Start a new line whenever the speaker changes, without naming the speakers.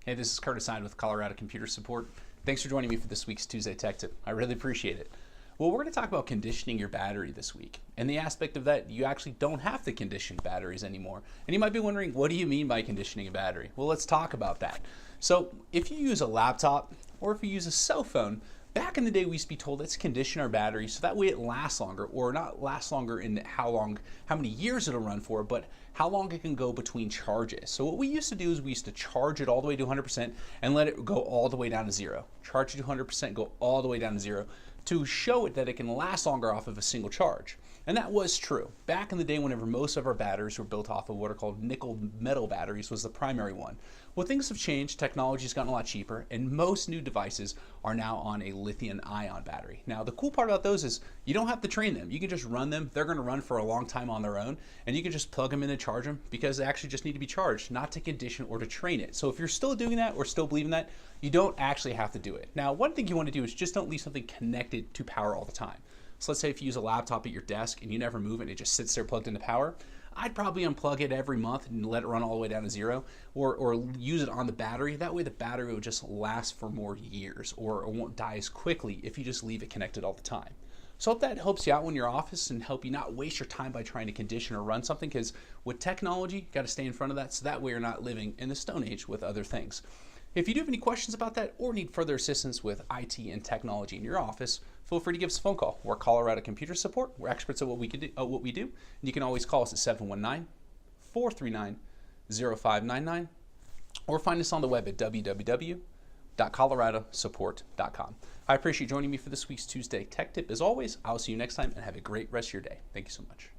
Hey, this is Curtis Hyde with Colorado Computer Support. Thanks for joining me for this week's Tuesday Tech Tip. I really appreciate it. Well, we're going to talk about conditioning your battery this week. And the aspect of that, you actually don't have to condition batteries anymore. And you might be wondering, what do you mean by conditioning a battery? Well, let's talk about that. So if you use a laptop or if you use a cell phone, back in the day we used to be told let's condition our battery so that way it lasts longer, or not lasts longer in how many years it'll run for, but how long it can go between charges. So what we used to do is we used to charge it all the way to 100% and let it go all the way down to zero. Charge it to 100%, go all the way down to zero to show it that it can last longer off of a single charge. And that was true. Back in the day, whenever most of our batteries were built off of what are called nickel metal batteries was the primary one. Well, things have changed, technology's gotten a lot cheaper, and most new devices are now on a lithium ion battery. Now, the cool part about those is you don't have to train them. You can just run them. They're gonna run for a long time on their own, and you can just plug them in and charge them because they actually just need to be charged, not to condition or to train it. So if you're still doing that or still believing that, you don't actually have to do it. Now, one thing you wanna do is just don't leave something connected to power all the time. So let's say if you use a laptop at your desk and you never move it and it just sits there plugged into power, I'd probably unplug it every month and let it run all the way down to zero, or use it on the battery. That way the battery will just last for more years, or it won't die as quickly if you just leave it connected all the time. So I hope that helps you out in your office and help you not waste your time by trying to condition or run something, because with technology, you got to stay in front of that so that way you're not living in the Stone Age with other things. If you do have any questions about that or need further assistance with IT and technology in your office, feel free to give us a phone call. We're Colorado Computer Support. We're experts at what we do. And you can always call us at 719-439-0599 or find us on the web at www.coloradosupport.com. I appreciate you joining me for this week's Tuesday Tech Tip. As always, I'll see you next time and have a great rest of your day. Thank you so much.